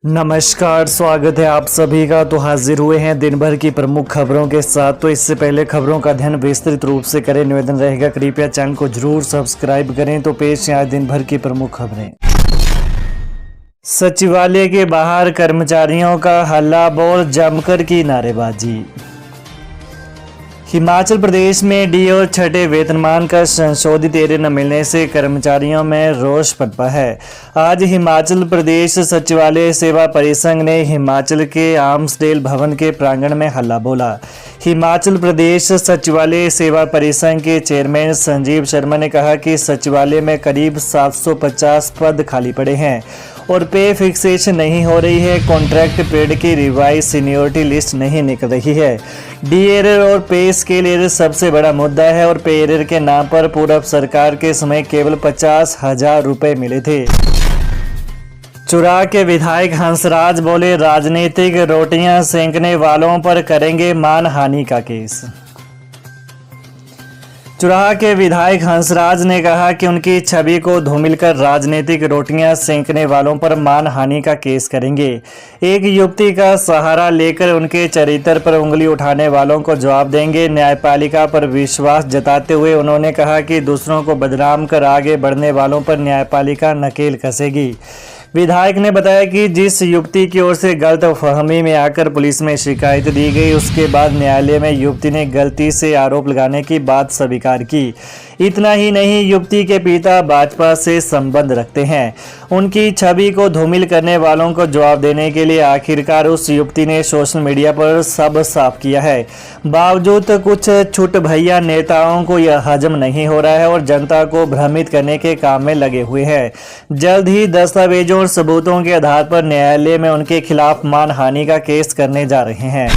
नमस्कार, स्वागत है आप सभी का। तो हाजिर हुए हैं दिन भर की प्रमुख खबरों के साथ। तो इससे पहले खबरों का अध्ययन विस्तृत रूप से करें, निवेदन रहेगा कृपया चैनल को जरूर सब्सक्राइब करें। तो पेश है आज दिन भर की प्रमुख खबरें। सचिवालय के बाहर कर्मचारियों का हल्ला बोल, जमकर की नारेबाजी। हिमाचल प्रदेश में डी और छठे वेतनमान का संशोधित एरियर न मिलने से कर्मचारियों में रोष पनपा है। आज हिमाचल प्रदेश सचिवालय सेवा परिसंघ ने हिमाचल के आर्म्सडेल भवन के प्रांगण में हल्ला बोला। हिमाचल प्रदेश सचिवालय सेवा परिसंघ के चेयरमैन संजीव शर्मा ने कहा कि सचिवालय में करीब 750 पद खाली पड़े हैं और पे फिक्सेशन नहीं हो रही है। कॉन्ट्रैक्ट पीरियड की रिवाइज सीनियोरिटी लिस्ट नहीं निकल रही है। डी एरर और पे स्केल एरर सबसे बड़ा मुद्दा है और पे एरर के नाम पर पूर्व सरकार के समय केवल 50,000 रुपए मिले थे। चुरा के विधायक हंसराज बोले, राजनीतिक रोटियां सेंकने वालों पर करेंगे मानहानि का केस। चुराह के विधायक हंसराज ने कहा कि उनकी छवि को धूमिल कर राजनीतिक रोटियां सेंकने वालों पर मानहानि का केस करेंगे। एक युवती का सहारा लेकर उनके चरित्र पर उंगली उठाने वालों को जवाब देंगे। न्यायपालिका पर विश्वास जताते हुए उन्होंने कहा कि दूसरों को बदनाम कर आगे बढ़ने वालों पर न्यायपालिका नकेल कसेगी। विधायक ने बताया कि जिस युवती की ओर से गलतफहमी में आकर पुलिस में शिकायत दी गई, उसके बाद न्यायालय में युवती ने गलती से आरोप लगाने की बात स्वीकार की। इतना ही नहीं, युवती के पिता भाजपा से संबंध रखते हैं। उनकी छवि को धूमिल करने वालों को जवाब देने के लिए आखिरकार उस युवती ने सोशल मीडिया पर सब साफ किया है। बावजूद कुछ छुट भैया नेताओं को यह हजम नहीं हो रहा है और जनता को भ्रमित करने के काम में लगे हुए हैं। जल्द ही दस्तावेजों और सबूतों के आधार पर न्यायालय में उनके खिलाफ मानहानि का केस करने जा रहे हैं।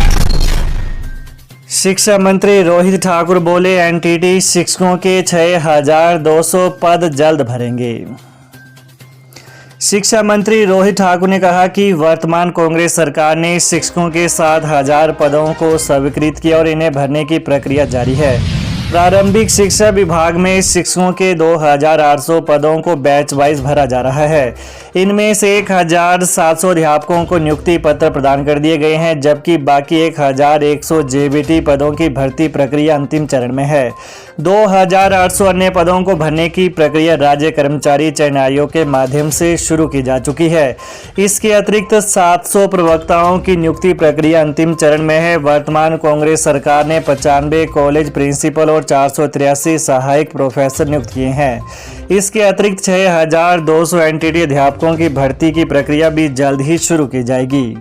शिक्षा मंत्री रोहित ठाकुर बोले, एनटीटी शिक्षकों के 6,200 पद जल्द भरेंगे। शिक्षा मंत्री रोहित ठाकुर ने कहा कि वर्तमान कांग्रेस सरकार ने शिक्षकों के 7,000 पदों को स्वीकृत किया और इन्हें भरने की प्रक्रिया जारी है। प्रारंभिक शिक्षा विभाग में शिक्षकों के 2,800 पदों को बैच वाइज भरा जा रहा है। इनमें से 1,700 अध्यापकों को नियुक्ति पत्र प्रदान कर दिए गए हैं, जबकि बाकी 1,100 जेबीटी पदों की भर्ती प्रक्रिया अंतिम चरण में है। 2,800 अन्य पदों को भरने की प्रक्रिया राज्य कर्मचारी चयन आयोग के माध्यम से शुरू की जा चुकी है। इसके अतिरिक्त 700 प्रवक्ताओं की नियुक्ति प्रक्रिया अंतिम चरण में है। वर्तमान कांग्रेस सरकार ने 95 कॉलेज प्रिंसिपल और 483 सहायक प्रोफेसर नियुक्त किए हैं। इसके अतिरिक्त 6,200 एनटीटी अध्यापकों की भर्ती की प्रक्रिया भी जल्द ही शुरू की जाएगी।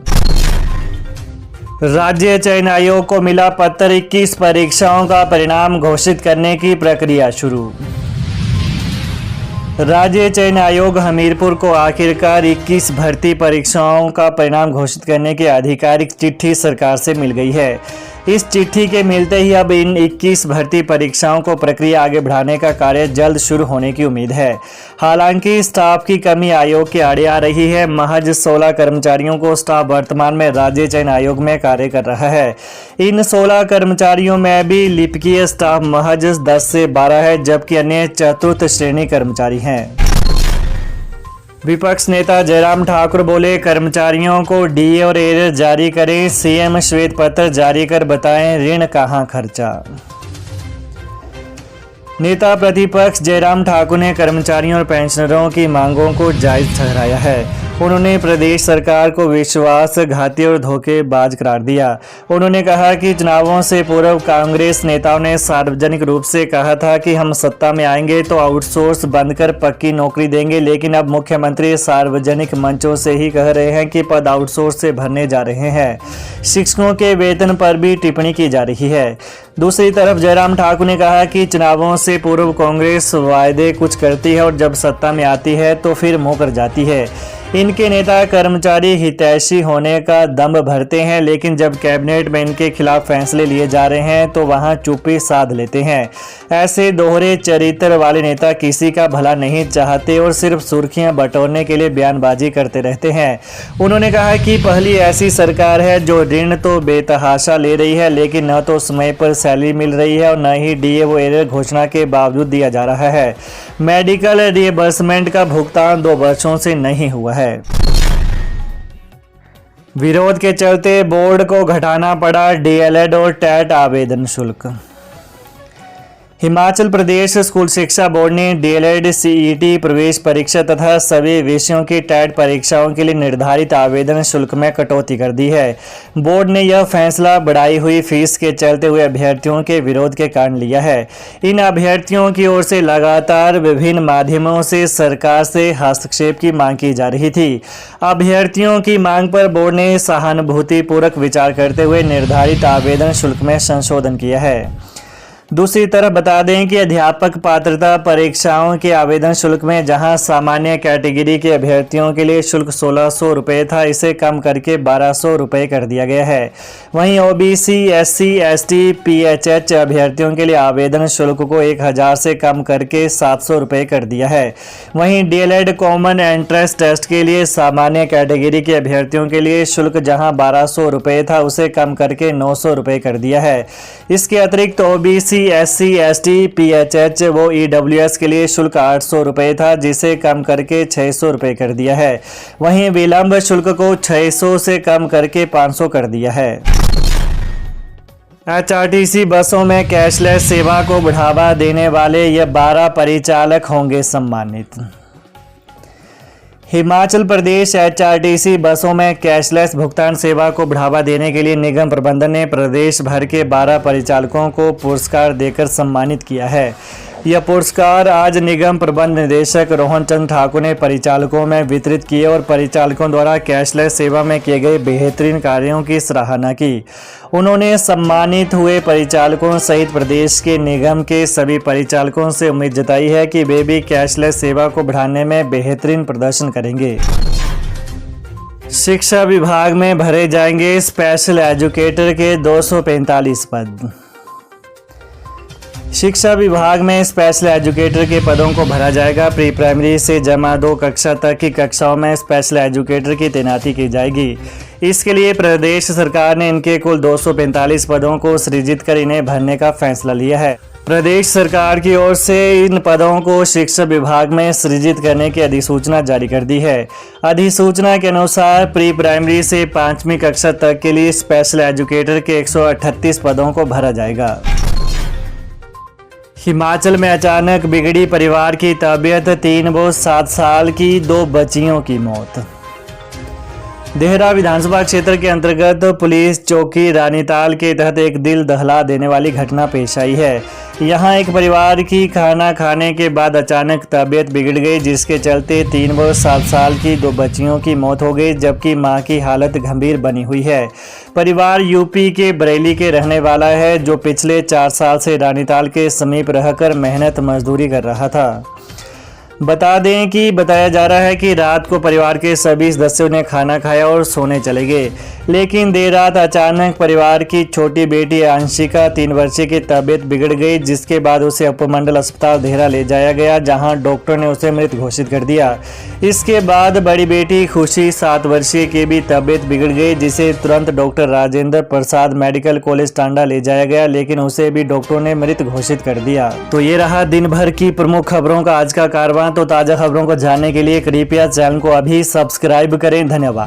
राज्य चयन आयोग को मिला पत्र, 21 परीक्षाओं का परिणाम घोषित करने की प्रक्रिया शुरू। राज्य चयन आयोग हमीरपुर को आखिरकार 21 भर्ती परीक्षाओं का परिणाम घोषित करने की आधिकारिक चिट्ठी सरकार से मिल गई है। इस चिट्ठी के मिलते ही अब इन 21 भर्ती परीक्षाओं को प्रक्रिया आगे बढ़ाने का कार्य जल्द शुरू होने की उम्मीद है। हालांकि स्टाफ की कमी आयोग के आड़े आ रही है। महज 16 कर्मचारियों को स्टाफ वर्तमान में राज्य चयन आयोग में कार्य कर रहा है। इन 16 कर्मचारियों में भी लिपिकीय स्टाफ महज 10 से 12 है, जबकि अन्य चतुर्थ श्रेणी कर्मचारी हैं। विपक्ष नेता जयराम ठाकुर बोले, कर्मचारियों को डीए और एरियर जारी करें। सीएम श्वेत पत्र जारी कर बताएं ऋण कहां खर्चा। नेता प्रतिपक्ष जयराम ठाकुर ने कर्मचारियों और पेंशनरों की मांगों को जायज ठहराया है। उन्होंने प्रदेश सरकार को विश्वासघाती और धोखेबाज करार दिया। उन्होंने कहा कि चुनावों से पूर्व कांग्रेस नेताओं ने सार्वजनिक रूप से कहा था कि हम सत्ता में आएंगे तो आउटसोर्स बंद कर पक्की नौकरी देंगे, लेकिन अब मुख्यमंत्री सार्वजनिक मंचों से ही कह रहे हैं कि पद आउटसोर्स से भरने जा रहे हैं। शिक्षकों के वेतन पर भी टिप्पणी की जा रही है। दूसरी तरफ जयराम ठाकुर ने कहा कि चुनावों से पूर्व कांग्रेस वायदे कुछ करती है और जब सत्ता में आती है तो फिर मुकर जाती है। इनके नेता कर्मचारी हितैषी होने का दम भरते हैं, लेकिन जब कैबिनेट में इनके खिलाफ फैसले लिए जा रहे हैं तो वहां चुप्पी साध लेते हैं। ऐसे दोहरे चरित्र वाले नेता किसी का भला नहीं चाहते और सिर्फ सुर्खियां बटोरने के लिए बयानबाजी करते रहते हैं। उन्होंने कहा कि पहली ऐसी सरकार है जो ऋण तो बेतहाशा ले रही है, लेकिन न तो समय पर सैलरी मिल रही है और न ही डीए व एरियर घोषणा के बावजूद दिया जा रहा है। मेडिकल रिएंबर्समेंट का भुगतान 2 वर्षों से नहीं हुआ है। विरोध के चलते बोर्ड को घटाना पड़ा डीएलएड और टेट आवेदन शुल्क। हिमाचल प्रदेश स्कूल शिक्षा बोर्ड ने डीएलएड, सीईटी प्रवेश परीक्षा तथा सभी विषयों की टेट परीक्षाओं के लिए निर्धारित आवेदन शुल्क में कटौती कर दी है। बोर्ड ने यह फैसला बढ़ाई हुई फीस के चलते हुए अभ्यर्थियों के विरोध के कारण लिया है। इन अभ्यर्थियों की ओर से लगातार विभिन्न माध्यमों से सरकार से हस्तक्षेप की मांग की जा रही थी। अभ्यर्थियों की मांग पर बोर्ड ने सहानुभूतिपूर्वक विचार करते हुए निर्धारित आवेदन शुल्क में संशोधन किया है। दूसरी तरफ बता दें कि अध्यापक पात्रता परीक्षाओं के आवेदन शुल्क में जहां सामान्य कैटेगरी के अभ्यर्थियों के लिए शुल्क 1600 रुपये था, इसे कम करके 1200 रुपये कर दिया गया है। वहीं ओबीसी, एससी, एसटी, पीएचएच अभ्यर्थियों के लिए आवेदन शुल्क को 1000 से कम करके 700 रुपये कर दिया है। वहीं डीएलएड कॉमन एंट्रेंस टेस्ट के लिए सामान्य कैटेगरी के अभ्यर्थियों के लिए शुल्क जहां 1200 रुपये था, उसे कम करके 900 रुपये कर दिया है। इसके अतिरिक्त ओबीसी, एससी, एसटी, पीएचएच व ईडब्ल्यूएस के लिए शुल्क 800 रुपये था, जिसे कम करके 600 रुपये कर दिया है। वहीं विलंब शुल्क को 600 से कम करके 500 कर दिया है। एचआरटीसी बसों में कैशलेस सेवा को बढ़ावा देने वाले ये 12 परिचालक होंगे सम्मानित। हिमाचल प्रदेश एचआरटीसी बसों में कैशलेस भुगतान सेवा को बढ़ावा देने के लिए निगम प्रबंधन ने प्रदेश भर के 12 परिचालकों को पुरस्कार देकर सम्मानित किया है। यह पुरस्कार आज निगम प्रबंध निदेशक रोहन चंद ठाकुर ने परिचालकों में वितरित किए और परिचालकों द्वारा कैशलेस सेवा में किए गए बेहतरीन कार्यों की सराहना की। उन्होंने सम्मानित हुए परिचालकों सहित प्रदेश के निगम के सभी परिचालकों से उम्मीद जताई है कि वे भी कैशलेस सेवा को बढ़ाने में बेहतरीन प्रदर्शन करेंगे। शिक्षा विभाग में भरे जाएंगे स्पेशल एजुकेटर के 245 पद। शिक्षा विभाग में स्पेशल एजुकेटर के पदों को भरा जाएगा। प्री प्राइमरी से जमा 2 कक्षा तक की कक्षाओं में स्पेशल एजुकेटर की तैनाती की जाएगी। इसके लिए प्रदेश सरकार ने इनके कुल 245 पदों को सृजित कर इन्हें भरने का फैसला लिया है। प्रदेश सरकार की ओर से इन पदों को शिक्षा विभाग में सृजित करने की अधिसूचना जारी कर दी है। अधिसूचना के अनुसार प्री प्राइमरी से 5वीं कक्षा तक के लिए स्पेशल एजुकेटर के 138 पदों को भरा जाएगा। हिमाचल में अचानक बिगड़ी परिवार की तबीयत, 3 व 7 साल की 2 बच्चियों की मौत। देहरा विधानसभा क्षेत्र के अंतर्गत पुलिस चौकी रानीताल के तहत एक दिल दहला देने वाली घटना पेश आई है। यहां एक परिवार की खाना खाने के बाद अचानक तबीयत बिगड़ गई, जिसके चलते 3 व 7 साल की 2 बच्चियों की मौत हो गई, जबकि मां की हालत गंभीर बनी हुई है। परिवार यूपी के बरेली के रहने वाला है, जो पिछले 4 साल से रानीताल के समीप रहकर मेहनत मजदूरी कर रहा था। बता दें कि बताया जा रहा है कि रात को परिवार के सभी सदस्यों ने खाना खाया और सोने चले गए, लेकिन देर रात अचानक परिवार की छोटी बेटी आंशिका 3 वर्षीय की तबीयत बिगड़ गई, जिसके बाद उसे उपमंडल अस्पताल देहरा ले जाया गया, जहां डॉक्टर ने उसे मृत घोषित कर दिया। इसके बाद बड़ी बेटी खुशी 7 वर्षीय की भी तबीयत बिगड़ गई, जिसे तुरंत doctor Rajendra Prasad medical college Tanda ले जाया गया, लेकिन उसे भी डॉक्टरों ने मृत घोषित कर दिया। तो ये रहा दिन भर की प्रमुख खबरों का आज का कारवां। तो ताज़ा खबरों को जानने के लिए कृपया चैनल को अभी सब्सक्राइब करें। धन्यवाद।